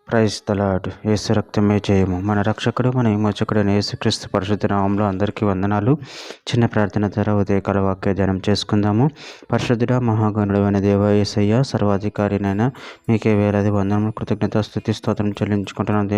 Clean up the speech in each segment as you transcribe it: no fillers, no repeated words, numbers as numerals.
Praise the lord. యేసు రక్తమే జయము. మన రక్షకుడు మన విమోచకుడైన యేసుక్రీస్తు పరిశుద్ధ నామంలో అందరికీ వందనాలు. చిన్న ప్రార్థన ద్వారా ఉదయకాల వాక్య ధ్యానం చేసుకుందాము. పరిశుద్ధుడ మహాగణుడైన దేవ యేసయ్య, సర్వాధికారినైన మీకే వేలాది వందనములు, కృతజ్ఞత, స్తుతి, స్తోత్రం చెల్లించుకుంటున్నాను.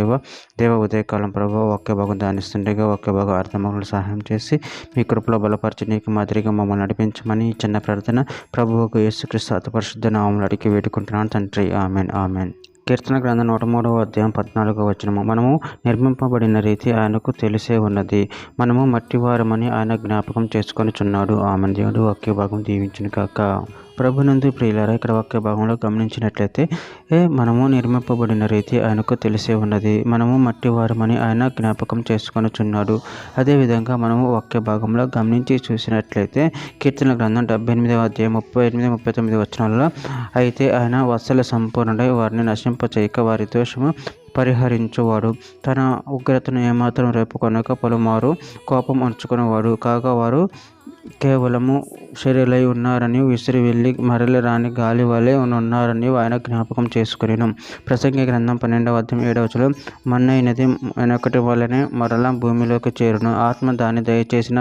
దేవ ఉదయకాలం ప్రభావ వాక్య భాగం ధ్యానిస్తుండగా వాక్య భాగం అర్థమగులు సహాయం చేసి మీ కృపలో బలపరిచి నీకు మాదిరిగా మమ్మల్ని నడిపించమని ఈ చిన్న ప్రార్థన ప్రభువుకు యేసుక్రీస్తు అతి పరిశుద్ధ నామములో అడిగి వేడుకుంటున్నాను తండ్రి. Amen amen. కీర్తన గ్రంథం 103వ అధ్యాయం 14వ వచనము. మనము నిర్మింపబడిన రీతి ఆయనకు తెలిసే ఉన్నది, మనము మట్టివారమని ఆయన జ్ఞాపకం చేసుకొనిచున్నాడు. ఆమెన్. దేవుడు వాక్య భాగం దీవించును కాక. ప్రభునందు ప్రియులారా, ఇక్కడ వాక్య భాగంలో గమనించినట్లయితే మనము నిర్మింపబడిన రీతి ఆయనకు తెలిసే ఉన్నది, మనము మట్టివారమని ఆయన జ్ఞాపకం చేసుకొనిచున్నాడు. అదేవిధంగా మనము వాక్య భాగంలో గమనించి చూసినట్లయితే కీర్తన గ్రంథం 78వ అధ్యాయం 38-39 వచనాలలో, అయితే ఆయన వత్సల సంపూర్ణుడై వారిని నశింపచేయక వారి దోషము పరిహరించువాడు, తన ఉగ్రతను ఏమాత్రం రేపుకొనక పలుమారు కోపం అణుచుకునేవాడు, కాగా వారు కేవలము శరీరై ఉన్నారని, విసిరి వెళ్ళి మరలి రాని గాలి వలె ఉన్నారని ఆయన జ్ఞాపకం చేసుకునేను. ప్రసంగి గ్రంథం 12వ అధ్యాయం 7వ వచనం, మన్నైనది వెనకటి వలనే మరలా భూమిలోకి చేరును, ఆత్మ దాన్ని దయచేసిన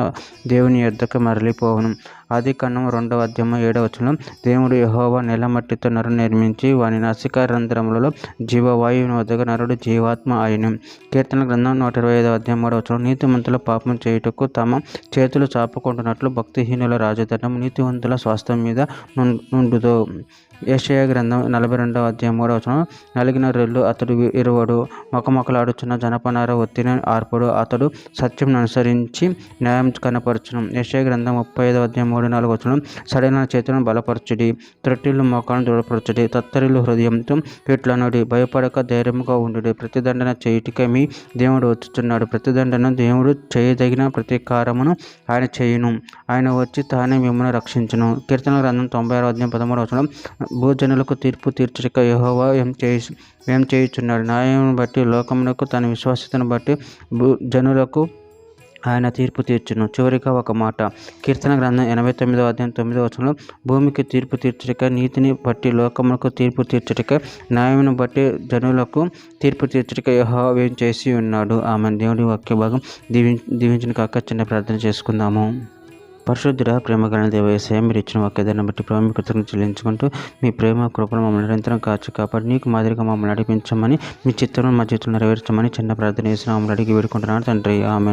దేవుని యొద్దకు మరలిపోవును. ఆదికాండం 2వ అధ్యాయం 7వ వచనం, దేవుడు యెహోవా నెలమట్టితో నరుని నిర్మించి వాని నాసికా రంధ్రములలో జీవవాయువుని వద్దకు నరుడు జీవాత్మ ఆయను. కీర్తన గ్రంథం 125వ అధ్యాయం 3వ వచనం, నీతిమంతుల పాపం చేయుటకు తమ చేతులు చాపుకుంటున్నట్లు భక్తిహీనుల రాజధనం నీతివంతుల స్వాస్థ్యం మీద నుండుదో. యెషయా గ్రంథం 42వ అధ్యాయం 3వ వచనం, నలిగిన రెల్లు అతడు ఇరువడు, మొకమొకలాడుచున్న జనపనార ఒత్తిని ఆర్పడు, అతడు సత్యం అనుసరించి న్యాయం కనపరచును. యెషయా గ్రంథం 35వ అధ్యాయం 3-4 వచనం, సడైన చేతులను బలపరచుడి, త్రొట్టిల్లు మోకాలను దృఢపరచుడి, తత్తరిల్లు హృదయంతో ఇట్లనుడి, భయపడక ధైర్యముగా ఉండుడి, ప్రతిదండన చేయుటికై మీ దేవుడు వచ్చుచున్నాడు, ప్రతిదండన దేవుడు చేయదగిన ప్రతీకారమును ఆయన చేయును, ఆయన వచ్చి తానే మిమ్మల్ని రక్షించును. కీర్తన గ్రంథం 96వ అధ్యాయం 13వ వచనం, భూజనులకు తీర్పు తీర్చుటకు యెహోవా ఏం చేయుచున్నాడు, న్యాయమును బట్టి లోకమునకు తన విశ్వాసతను బట్టి జనులకు ఆయన తీర్పు తీర్చును. చివరిగా ఒక మాట, కీర్తన గ్రంథం 89వ అధ్యాయం 9వ వచనంలో, భూమికి తీర్పు తీర్చుటక, నీతిని బట్టి లోకమునకు తీర్పు తీర్చుటక, న్యాయమును బట్టి జనులకు తీర్పు తీర్చుటక యెహోవా ఏం చేసి ఉన్నాడు. ఆమె. దేవుడి వాక్య భాగం దీవించిన కాక. చిన్న ప్రార్థన చేసుకుందాము. పరిశుద్ధుడ ప్రేమ గణ దేవ యేసయ్య, మీరు ఇచ్చిన వాక్యాన్ని బట్టి ప్రేమ కృతజ్ఞతలు చెల్లించుకుంటూ మీ ప్రేమ కృపను మమ్మల్ని నిరంతరం కాపాడి నీకు మాదిరిగా మమ్మల్ని నడిపించమని, మీ చిత్తం మా జీవితంలో నెరవేర్చమని చిన్న ప్రార్థన చేసిన మమ్మల్ని అడిగి వేడుకుంటున్నాను తండ్రి. ఆమెన్.